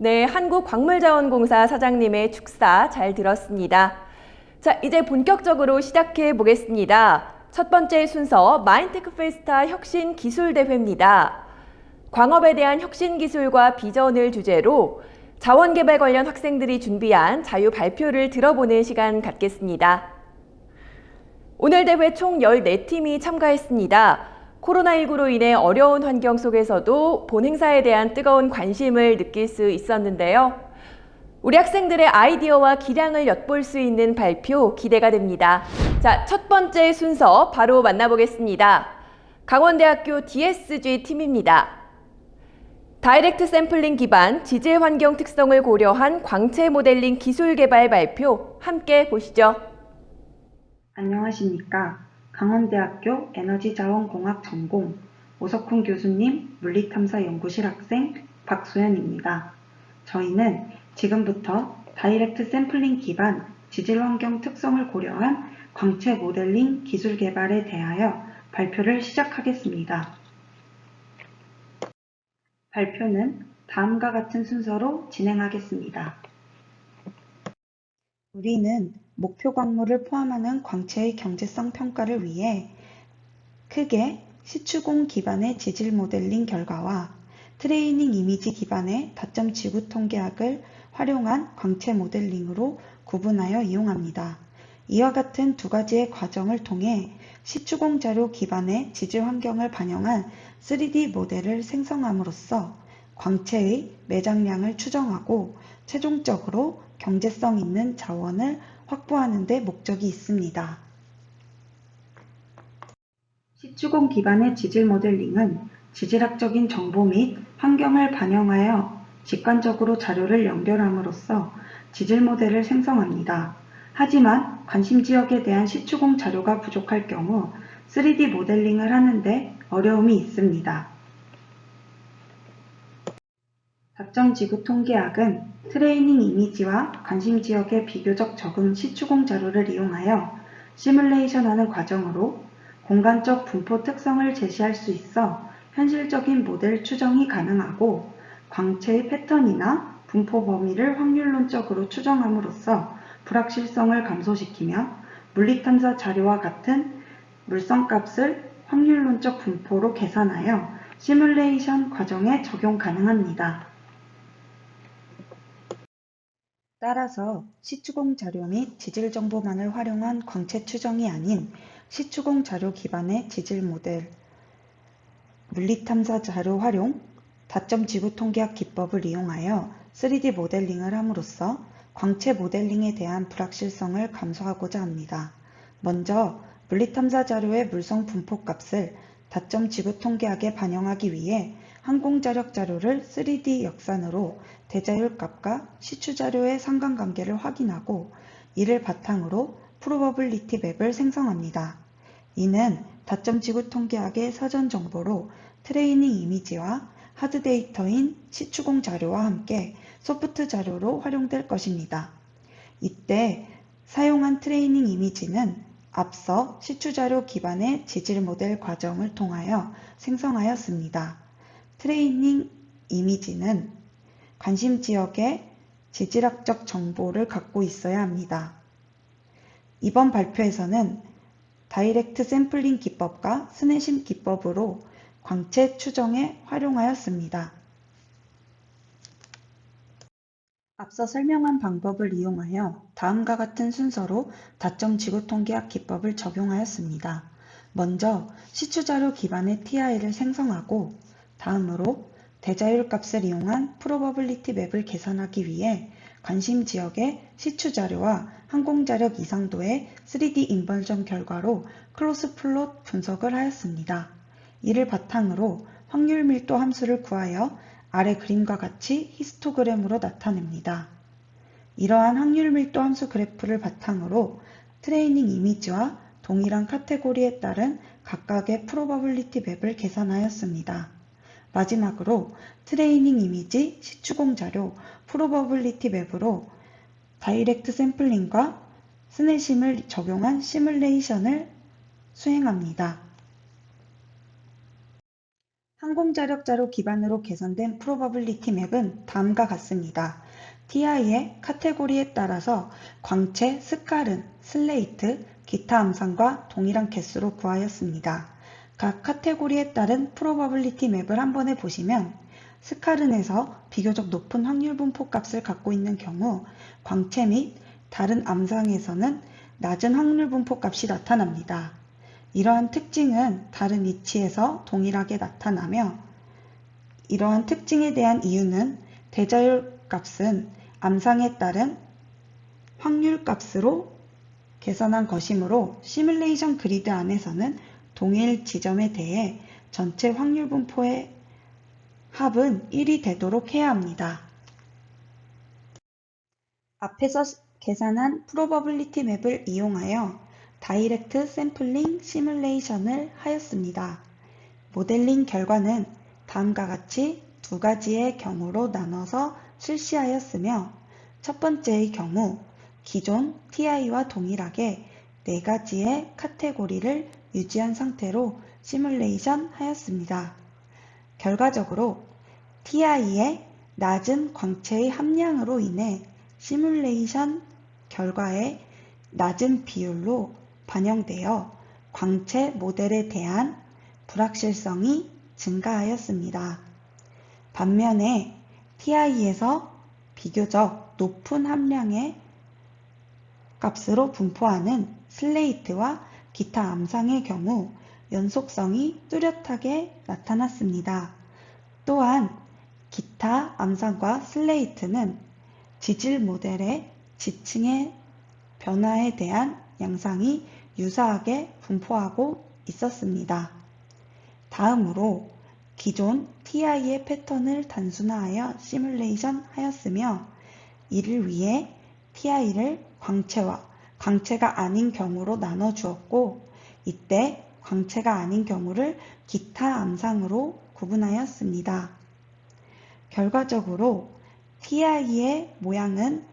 네, 한국광물자원공사 사장님의 축사 잘 들었습니다. 자, 이제 본격적으로 시작해 보겠습니다. 첫 번째 순서 마인테크 페스타 혁신 기술 대회입니다. 광업에 대한 혁신 기술과 비전을 주제로 자원개발 관련 학생들이 준비한 자유 발표를 들어보는 시간 갖겠습니다. 오늘 대회 총 14팀이 참가했습니다. 코로나19로 인해 어려운 환경 속에서도 본 행사에 대한 뜨거운 관심을 느낄 수 있었는데요. 우리 학생들의 아이디어와 기량을 엿볼 수 있는 발표 기대가 됩니다. 자, 첫 번째 순서 바로 만나보겠습니다. 강원대학교 DSG 팀입니다. 다이렉트 샘플링 기반 지질 환경 특성을 고려한 광채 모델링 기술 개발 발표 함께 보시죠. 안녕하십니까. 강원대학교 에너지자원공학 전공 오석훈 교수님 물리탐사연구실 학생 박소연입니다. 저희는 지금부터 다이렉트 샘플링 기반 지질 환경 특성을 고려한 광채 모델링 기술 개발에 대하여 발표를 시작하겠습니다. 발표는 다음과 같은 순서로 진행하겠습니다. 우리는 목표 광물을 포함하는 광채의 경제성 평가를 위해 크게 시추공 기반의 지질 모델링 결과와 트레이닝 이미지 기반의 다점 지구 통계학을 활용한 광채 모델링으로 구분하여 이용합니다. 이와 같은 두 가지의 과정을 통해 시추공 자료 기반의 지질 환경을 반영한 3D 모델을 생성함으로써 광채의 매장량을 추정하고 최종적으로 경제성 있는 자원을 확보하는 데 목적이 있습니다. 시추공 기반의 지질 모델링은 지질학적인 정보 및 환경을 반영하여 직관적으로 자료를 연결함으로써 지질 모델을 생성합니다. 하지만 관심 지역에 대한 시추공 자료가 부족할 경우 3D 모델링을 하는데 어려움이 있습니다. 다점 지구 통계학은 트레이닝 이미지와 관심 지역의 비교적 적은 시추공 자료를 이용하여 시뮬레이션하는 과정으로 공간적 분포 특성을 제시할 수 있어 현실적인 모델 추정이 가능하고 광채의 패턴이나 분포 범위를 확률론적으로 추정함으로써 불확실성을 감소시키며 물리탐사 자료와 같은 물성값을 확률론적 분포로 계산하여 시뮬레이션 과정에 적용 가능합니다. 따라서 시추공 자료 및 지질 정보만을 활용한 광채 추정이 아닌 시추공 자료 기반의 지질 모델, 물리탐사 자료 활용, 다점 지구 통계학 기법을 이용하여 3D 모델링을 함으로써 광채 모델링에 대한 불확실성을 감소하고자 합니다. 먼저 물리탐사 자료의 물성 분포 값을 다점 지구 통계학에 반영하기 위해 항공자력 자료를 3D 역산으로 대자율 값과 시추 자료의 상관관계를 확인하고 이를 바탕으로 프로버빌리티 맵을 생성합니다. 이는 다점 지구 통계학의 사전 정보로 트레이닝 이미지와 하드 데이터인 시추공 자료와 함께 소프트 자료로 활용될 것입니다. 이때 사용한 트레이닝 이미지는 앞서 시추 자료 기반의 지질 모델 과정을 통하여 생성하였습니다. 트레이닝 이미지는 관심 지역의 지질학적 정보를 갖고 있어야 합니다. 이번 발표에서는 다이렉트 샘플링 기법과 스네심 기법으로 광채 추정에 활용하였습니다. 앞서 설명한 방법을 이용하여 다음과 같은 순서로 다점 지구 통계학 기법을 적용하였습니다. 먼저 시추자료 기반의 TI를 생성하고 다음으로 대자율 값을 이용한 프로버빌리티 맵을 계산하기 위해 관심 지역의 시추 자료와 항공자력 이상도의 3D 인버전 결과로 크로스 플롯 분석을 하였습니다. 이를 바탕으로 확률 밀도 함수를 구하여 아래 그림과 같이 히스토그램으로 나타냅니다. 이러한 확률 밀도 함수 그래프를 바탕으로 트레이닝 이미지와 동일한 카테고리에 따른 각각의 프로버빌리티 맵을 계산하였습니다. 마지막으로 트레이닝 이미지, 시추공 자료, 프로버빌리티 맵으로 다이렉트 샘플링과 스네심을 적용한 시뮬레이션을 수행합니다. 항공자력자로 기반으로 개선된 프로버빌리티 맵은 다음과 같습니다. TI의 카테고리에 따라서 광채, 스칼은, 슬레이트, 기타 암산과 동일한 개수로 구하였습니다. 각 카테고리에 따른 프로버빌리티 맵을 한 번에 보시면 스칼은에서 비교적 높은 확률 분포 값을 갖고 있는 경우 광채 및 다른 암상에서는 낮은 확률 분포 값이 나타납니다. 이러한 특징은 다른 위치에서 동일하게 나타나며 이러한 특징에 대한 이유는 대자율 값은 암상에 따른 확률 값으로 계산한 것이므로 시뮬레이션 그리드 안에서는 동일 지점에 대해 전체 확률 분포의 합은 1이 되도록 해야 합니다. 앞에서 계산한 프로버빌리티 맵을 이용하여 다이렉트 샘플링 시뮬레이션을 하였습니다. 모델링 결과는 다음과 같이 두 가지의 경우로 나눠서 실시하였으며 첫 번째의 경우 기존 TI와 동일하게 네 가지의 카테고리를 유지한 상태로 시뮬레이션 하였습니다. 결과적으로 TI의 낮은 광채의 함량으로 인해 시뮬레이션 결과의 낮은 비율로 반영되어 광채 모델에 대한 불확실성이 증가하였습니다. 반면에 TI에서 비교적 높은 함량의 값으로 분포하는 슬레이트와 기타 암상의 경우 연속성이 뚜렷하게 나타났습니다. 또한 기타 암상과 슬레이트는 지질 모델의 지층의 변화에 대한 양상이 유사하게 분포하고 있었습니다. 다음으로 기존 TI의 패턴을 단순화하여 시뮬레이션 하였으며 이를 위해 TI를 광채와 광채가 아닌 경우로 나눠 주었고 이때 광채가 아닌 경우를 기타 암상으로 구분하였습니다. 결과적으로 TI의 모양은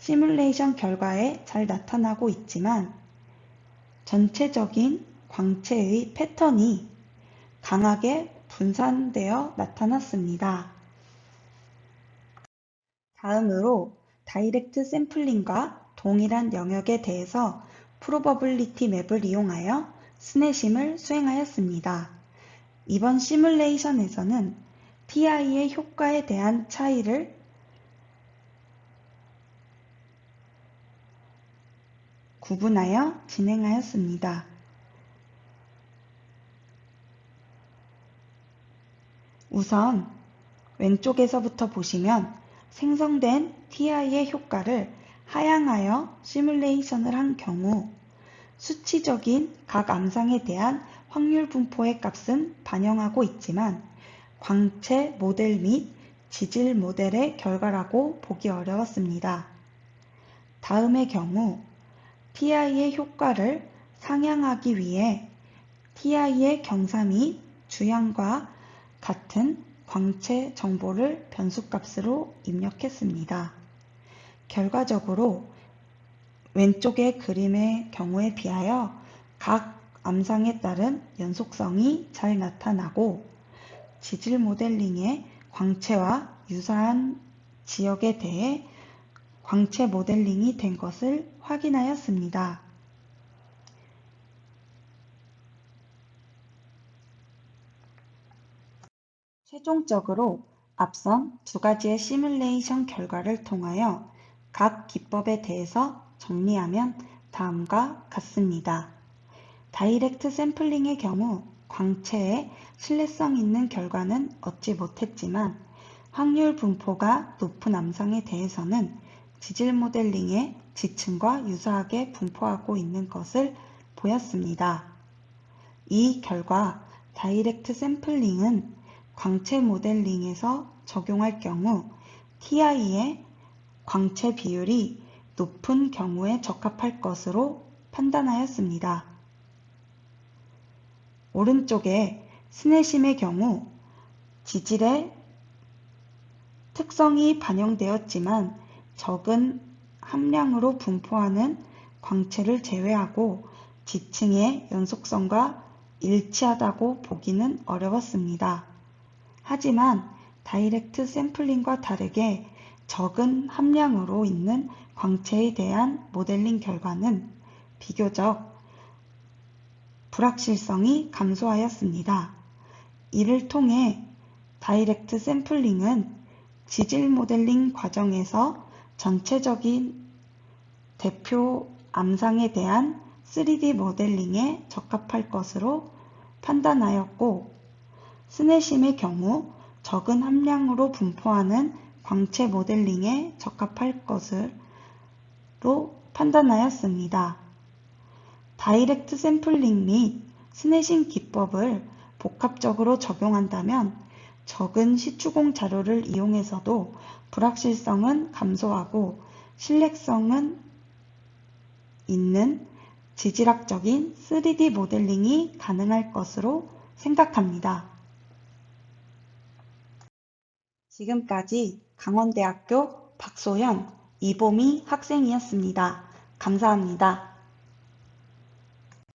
시뮬레이션 결과에 잘 나타나고 있지만 전체적인 광채의 패턴이 강하게 분산되어 나타났습니다. 다음으로 다이렉트 샘플링과 동일한 영역에 대해서 프로버빌리티 맵을 이용하여 스네심을 수행하였습니다. 이번 시뮬레이션에서는 TI의 효과에 대한 차이를 구분하여 진행하였습니다. 우선 왼쪽에서부터 보시면 생성된 TI의 효과를 하향하여 시뮬레이션을 한 경우 수치적인 각 암상에 대한 확률 분포의 값은 반영하고 있지만 광채 모델 및 지질 모델의 결과라고 보기 어려웠습니다. 다음의 경우 TI의 효과를 상향하기 위해 TI의 경사 및 주향과 같은 광채 정보를 변수값으로 입력했습니다. 결과적으로 왼쪽의 그림의 경우에 비하여 각 암상에 따른 연속성이 잘 나타나고 지질 모델링의 광채와 유사한 지역에 대해 광채 모델링이 된 것을 확인하였습니다. 최종적으로 앞선 두 가지의 시뮬레이션 결과를 통하여 각 기법에 대해서 정리하면 다음과 같습니다. 다이렉트 샘플링의 경우 광채에 신뢰성 있는 결과는 얻지 못했지만 확률 분포가 높은 암상에 대해서는 지질 모델링의 지층과 유사하게 분포하고 있는 것을 보였습니다. 이 결과 다이렉트 샘플링은 광채 모델링에서 적용할 경우 TI의 광채 비율이 높은 경우에 적합할 것으로 판단하였습니다. 오른쪽에 스네심의 경우 지질의 특성이 반영되었지만 적은 함량으로 분포하는 광채를 제외하고 지층의 연속성과 일치하다고 보기는 어려웠습니다. 하지만 다이렉트 샘플링과 다르게 적은 함량으로 있는 광채에 대한 모델링 결과는 비교적 불확실성이 감소하였습니다. 이를 통해 다이렉트 샘플링은 지질 모델링 과정에서 전체적인 대표 암상에 대한 3D 모델링에 적합할 것으로 판단하였고, 스네심의 경우 적은 함량으로 분포하는 광채 모델링에 적합할 것으로 판단하였습니다. 다이렉트 샘플링 및 스네심 기법을 복합적으로 적용한다면 적은 시추공 자료를 이용해서도 불확실성은 감소하고 신뢰성은 있는 지질학적인 3D 모델링이 가능할 것으로 생각합니다. 지금까지 강원대학교 박소연, 이보미 학생이었습니다. 감사합니다.